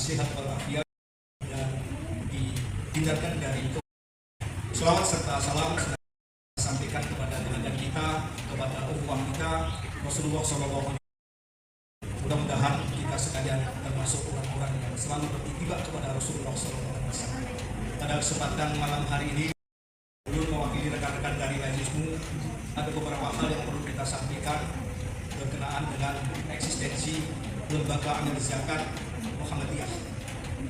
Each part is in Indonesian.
sehat walafiat dan dihindarkan dari itu. Selawat serta salam saya sampaikan kepada junjungan kita, kepada ukhuwah kita Rasulullah SAW. Mudah-mudahan kita sekalian termasuk orang-orang yang selalu beritiba kepada Rasulullah SAW. Pada kesempatan malam hari ini, beliau mewakili rekan-rekan dari Lazismu, ada beberapa hal yang perlu kita sampaikan berkenaan dengan eksistensi lembaga amil zakat Muhammadiyah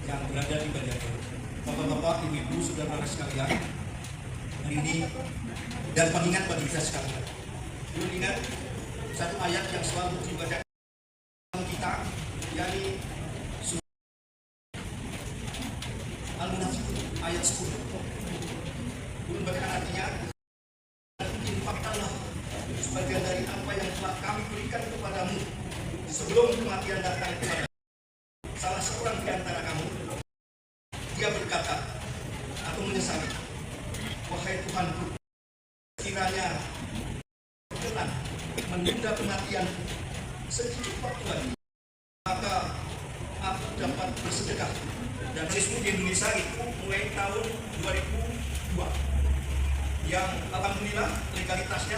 yang berada di Banjarbaru. Bapak-bapak, ibu-ibu, saudara-saudara sekalian, hari ini dan pengingat bagi kita sekalian. Belum ingat satu ayat yang selalu dibaca kita, yakni Al-Munafiqun ayat 10. Belum bacaan artinya, infakkanlah sebagian dari apa yang telah kami berikan kepadamu sebelum kematian datang kepada salah seorang di antara kamu. Dia berkata atau menyesali, wahai Tuhanku, kiranya berkenan menunda kematian sedikit waktu lagi, maka aku dapat bersedekah. Dan Lazismu di Indonesia itu mulai tahun 2002 yang alhamdulillah legalitasnya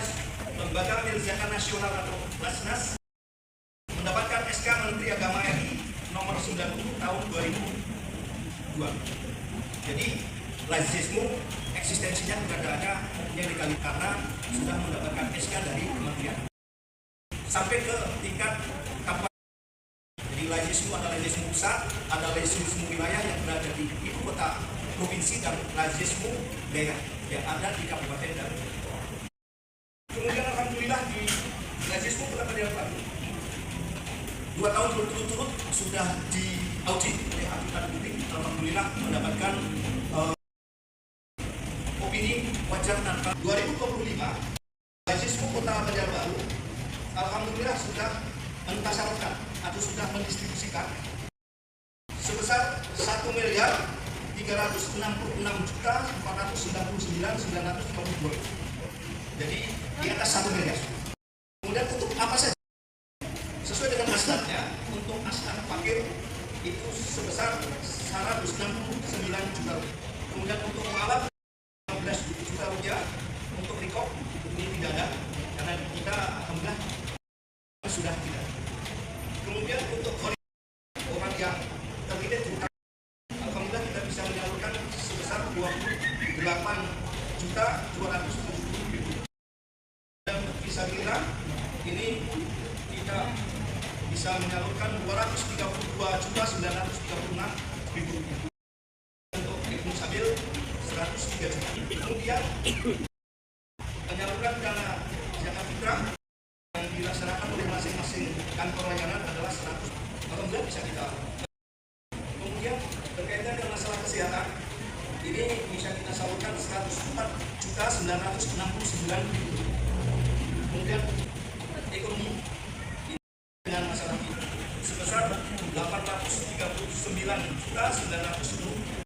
Lembaga Amil Zakat Nasional atau Lasnas mendapatkan SK Menteri Agama RI nomor 90 tahun 2002. Jadi Lazismu eksistensinya beradanya yang legal karena sudah mendapatkan SK dari kementerian sampai ke tingkat kabupaten. Jadi Lazismu ada Lazismu pusat, ada Lazismu wilayah yang berada di ibu kota provinsi, dan Lazismu daerah yang ada di kabupaten dan kota. Kemudian alhamdulillah di Lazismu Kota Banjarbaru 2 tahun berturut-turut sudah diaudit oleh audit publik, alhamdulillah mendapatkan opini wajar tanpa. 2025 Lazismu Kota Banjarbaru alhamdulillah sudah mentasarufkan atau sudah mendistribusikan sebesar 1.366.499.952. Jadi di atas 1 miliar. Kemudian untuk apa saja? Sesuai dengan asnafnya, untuk asnaf fakir itu sebesar 169 juta rupiah. Kemudian untuk mualaf 15 juta rupiah. Untuk rikop ini tidak ada karena kita alhamdulillah sudah tidak. Kemudian untuk orang yang terlilit hutang, alhamdulillah kita bisa menyalurkan sebesar 28.270.000. Dan bisa kira ini kita bisa menyalurkan 232.936.000. Untuk Ibnu Sabil 103 juta. Kemudian menyalurkan dana zakat fitrah yang dilaksanakan oleh masing-masing kantor layanan adalah 100. Alhamdulillah bisa kita. Kemudian berkaitan dengan masalah kesehatan, ini bisa kita salurkan 104.969.000. Kemudian ekonomi dengan masalah ini sebesar 839.910.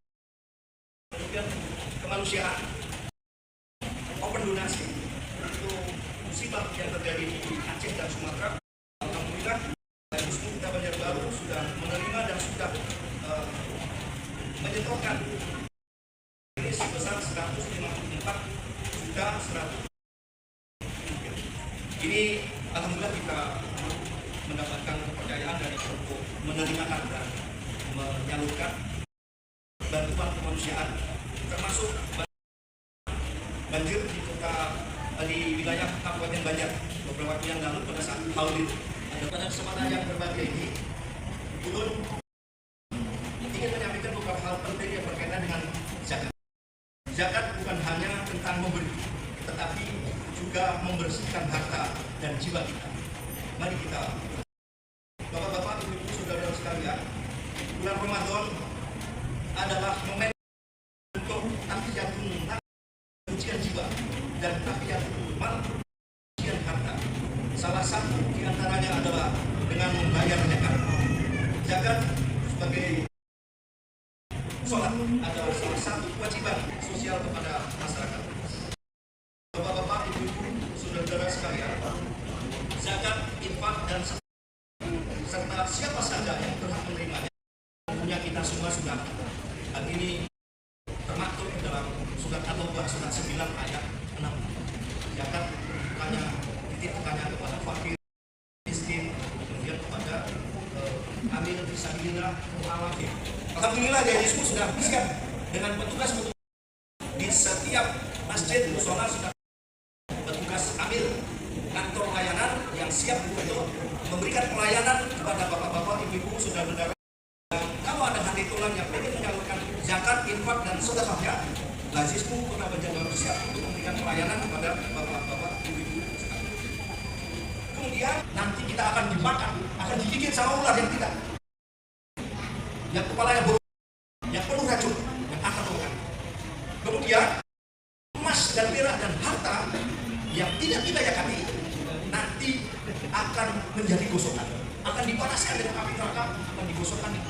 Kemudian kemanusiaan, open donasi untuk musibah yang terjadi di Aceh dan Sumatera. Alhamdulillah Lazismu Kota Banjarbaru sudah menerima dan sudah menyetorkan ini sebesar 154.100.000. Ini alhamdulillah kita mendapatkan kepercayaan dari untuk menerima dan menyalurkan bantuan kemanusiaan, termasuk banjir di wilayah Kabupaten Banjar beberapa waktu yang lalu pada saat haul itu. Pada kesempatan yang berbahagia ini, Ulun ingin menyampaikan beberapa hal penting yang berkaitan dengan zakat. Zakat bukan hanya tentang memberi, tetapi juga membersihkan harta dan jiwa kita. Mari kita, bapak-bapak, ibu-ibu, saudara-saudara sekalian, bulan Ramadan adalah momen untuk tafiyatun ujian jiwa dan tafiyatun mal, ujian harta. Salah satu di antaranya adalah dengan membayar zakat. Zakat sebagai sholat adalah salah satu kewajiban sosial kepada masyarakat. Bapak-bapak, ibu-ibu, saudara-saudara sekalian, zakat, infak, dan serta siapa saja yang telah menerimanya punya kita semua sudah hal ini termaktub dalam surat At-Taubah surat 9 ayat 6. Zakat hanya dititipkannya kepada fakir, miskin, kemudian kepada amil fisabilillah, mu'alafin. Alhamdulillah Yayasan sudah siap dengan petugas di setiap masjid musola sudah petugas amil kantor layanan yang siap untuk memberikan pelayanan kepada bapak-bapak, ibu-ibu, saudara-saudara. Kalau ada hati tulang yang ingin menyalurkan zakat, infak, dan sedekahnya, Lazismu Kota Banjarbaru siap untuk memberikan pelayanan kepada bapak-bapak, ibu-ibu. Kemudian nanti kita akan dimakan, akan digigit sama ular yang tidak, yang kepalanya buruk, yang penuh racun, yang akan makan. Kemudian emas dan perak dan harta yang tidak kita yakini nanti akan menjadi gosokan, akan dipanaskan dengan api neraka, akan digosokkan di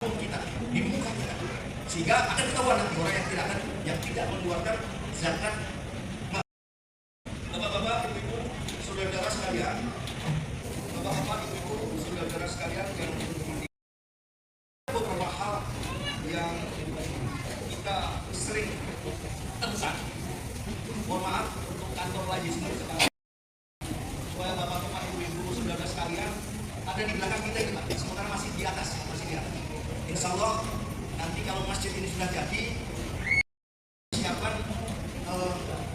kita, di muka kita, sehingga akan ketahuan nanti orang yang tidak mengeluarkan zakat. Bapak-bapak, ibu-ibu, saudara-saudara sekalian, bapak-bapak, ibu-ibu, saudara-saudara sekalian yang beberapa hal yang kita sering terusan. Mohon maaf untuk kantor Lazismu sekarang. Supaya bapak-bapak, ibu-ibu, saudara sekalian ada di belakang kita ini, Pak. Sementara masih di atas. Insya Allah nanti kalau masjid ini sudah jadi, siapkan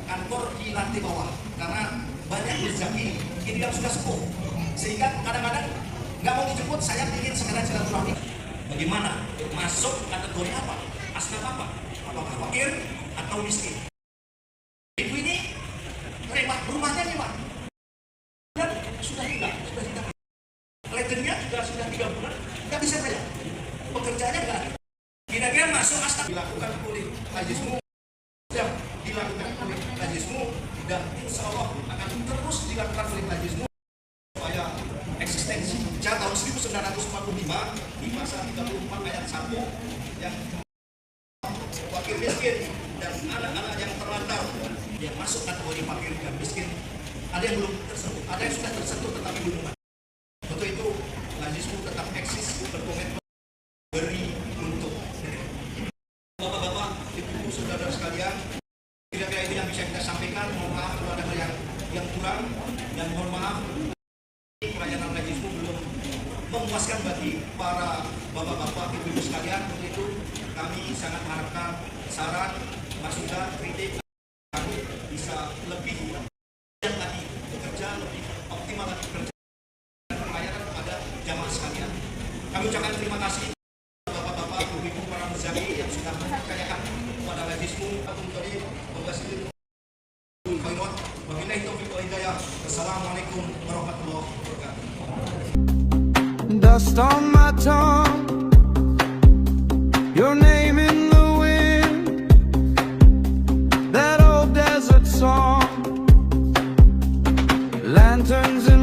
kantor di lantai bawah, karena banyak rezeki ini yang sudah sepuh, sehingga kadang-kadang nggak mau dijemput, saya ingin sekedar silaturahmi. Bagaimana masuk kategori apa, asnaf apa, apakah fakir atau miskin? Ibu ini rumahnya nih Pak, dan sudah hilang, legennya juga sudah 3 bulan, nggak bisa bayar, pekerjaannya nggak ada. Kira-kira masuk asnaf dilakukan oleh Lazismu, sudah dilakukan oleh Lazismu, dan insya Allah akan terus dilakukan oleh Lazismu supaya eksistensi sejak tahun 1945 di pasal 34 ayat 1 yang fakir miskin dan anak-anak yang terlantar yang masuk kategori fakir dan miskin, ada yang belum tersentuh, ada yang sudah tersentuh tetapi belum. Untuk itu Lazismu tetap eksis, berkomitmen beri untuk bapak-bapak, ibu-ibu, saudara sekalian. Kira-kira ini yang bisa kita sampaikan. Mohon maaf kalau ada hal yang kurang, dan mohon maaf pelayanan Lazismu belum memuaskan bagi para bapak-bapak, ibu-ibu sekalian. Untuk itu kami sangat mengharapkan saran, masukan, kritik kami bisa lebih dan lagi bekerja lebih optimal lagi bekerja dan pelayanan kepada jamaah sekalian. Kami ucapkan terima kasih bapak-bapak, ibu-ibu, para muzaki yang sudah mempercayakan kepada Lazismu. Wassalamualaikum warahmatullahi wabarakatuh. Dust on my tongue, your name in the wind, that old desert song, lanterns in